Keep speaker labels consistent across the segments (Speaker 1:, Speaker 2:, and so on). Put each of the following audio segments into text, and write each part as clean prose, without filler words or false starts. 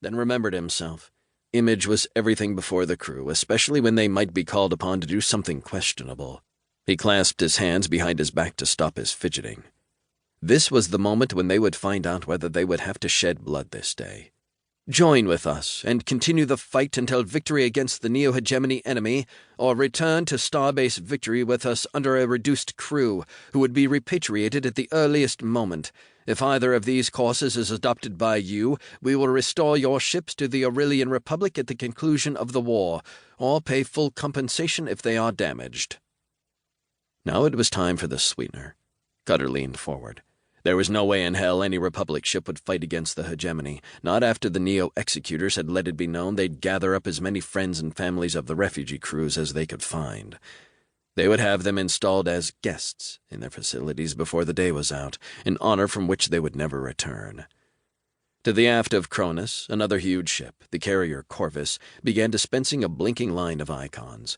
Speaker 1: then remembered himself. Image was everything before the crew, especially when they might be called upon to do something questionable. He clasped his hands behind his back to stop his fidgeting. This was the moment when they would find out whether they would have to shed blood this day. Join with us and continue the fight until victory against the neo-hegemony enemy, or return to Starbase victory with us under a reduced crew, who would be repatriated at the earliest moment. If either of these courses is adopted by you, we will restore your ships to the Aurelian Republic at the conclusion of the war, or pay full compensation if they are damaged. Now it was time for the sweetener. Cutter leaned forward. There was no way in hell any Republic ship would fight against the hegemony, not after the Neo-Executors had let it be known they'd gather up as many friends and families of the refugee crews as they could find. They would have them installed as guests in their facilities before the day was out, an honor from which they would never return. To the aft of Cronus, another huge ship, the carrier Corvus, began dispensing a blinking line of icons.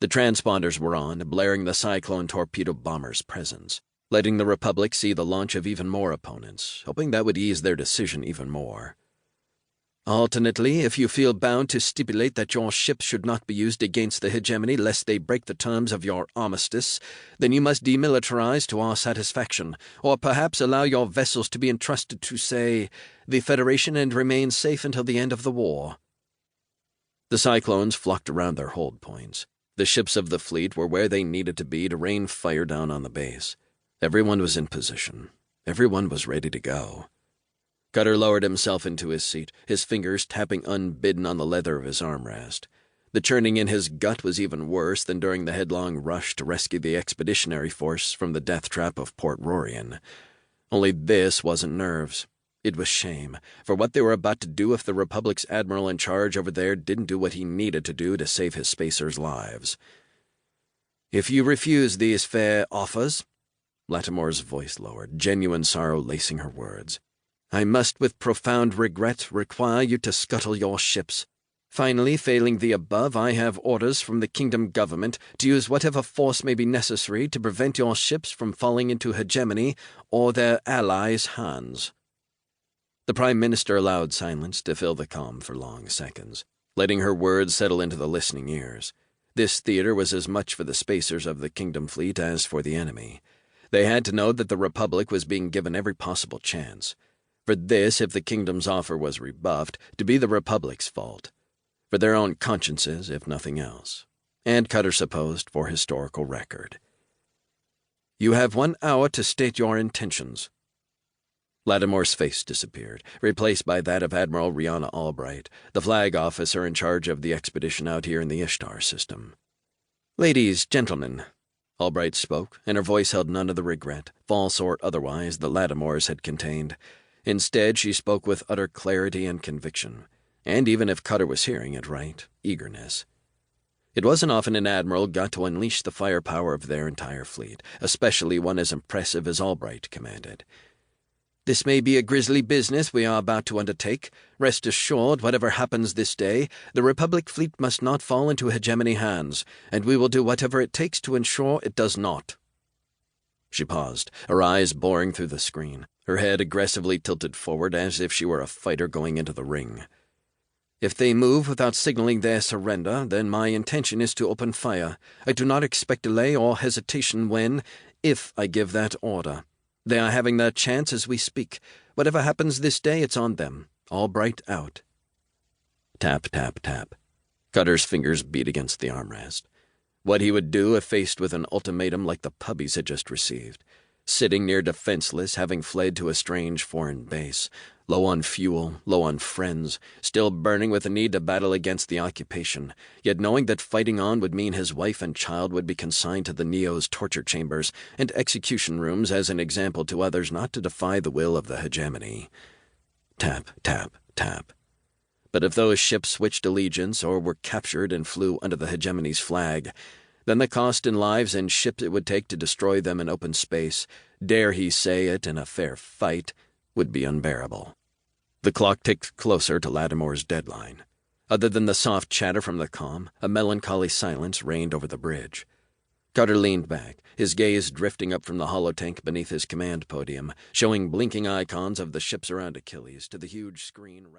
Speaker 1: The transponders were on, blaring the Cyclone torpedo bomber's presence, letting the Republic see the launch of even more opponents, hoping that would ease their decision even more. Alternately, if you feel bound to stipulate that your ships should not be used against the hegemony lest they break the terms of your armistice, then you must demilitarize to our satisfaction, or perhaps allow your vessels to be entrusted to, say, the Federation and remain safe until the end of the war. The Cyclones flocked around their hold points. The ships of the fleet were where they needed to be to rain fire down on the base. Everyone was in position. Everyone was ready to go. Cutter lowered himself into his seat, his fingers tapping unbidden on the leather of his armrest. The churning in his gut was even worse than during the headlong rush to rescue the expeditionary force from the death trap of Port Rorian. Only this wasn't nerves. It was shame, for what they were about to do if the Republic's admiral in charge over there didn't do what he needed to do to save his spacers' lives. "If you refuse these fair offers," Lattimore's voice lowered, genuine sorrow lacing her words, "I must with profound regret require you to scuttle your ships. Finally, failing the above, I have orders from the Kingdom government to use whatever force may be necessary to prevent your ships from falling into hegemony or their allies' hands." The Prime Minister allowed silence to fill the calm for long seconds, letting her words settle into the listening ears. This theater was as much for the spacers of the Kingdom fleet as for the enemy. They had to know that the Republic was being given every possible chance. For this, if the Kingdom's offer was rebuffed, to be the Republic's fault. For their own consciences, if nothing else. And Cutter supposed for historical record. "You have 1 hour to state your intentions." Lattimore's face disappeared, replaced by that of Admiral Rihanna Albright, the flag officer in charge of the expedition out here in the Ishtar system. "Ladies, gentlemen," Albright spoke, and her voice held none of the regret, false or otherwise, that Lattimore's had contained. Instead, she spoke with utter clarity and conviction, and even if Cutter was hearing it right, eagerness. It wasn't often an admiral got to unleash the firepower of their entire fleet, especially one as impressive as Albright commanded. "This may be a grisly business we are about to undertake. Rest assured, whatever happens this day, the Republic fleet must not fall into hegemony hands, and we will do whatever it takes to ensure it does not." She paused, her eyes boring through the screen, her head aggressively tilted forward as if she were a fighter going into the ring. "If they move without signaling their surrender, then my intention is to open fire. I do not expect delay or hesitation if I give that order. They are having their chance as we speak. Whatever happens this day, it's on them. Albright out." Tap, tap, tap. Cutter's fingers beat against the armrest. What he would do if faced with an ultimatum like the puppies had just received. Sitting near defenseless, having fled to a strange foreign base, low on fuel, low on friends, still burning with the need to battle against the occupation, yet knowing that fighting on would mean his wife and child would be consigned to the Neo's torture chambers and execution rooms as an example to others not to defy the will of the hegemony. Tap, tap, tap. But if those ships switched allegiance or were captured and flew under the hegemony's flag, then the cost in lives and ships it would take to destroy them in open space, dare he say it in a fair fight, would be unbearable. The clock ticked closer to Lattimore's deadline. Other than the soft chatter from the comm, a melancholy silence reigned over the bridge. Cutter leaned back, his gaze drifting up from the holotank beneath his command podium, showing blinking icons of the ships around Achilles to the huge screen wrapped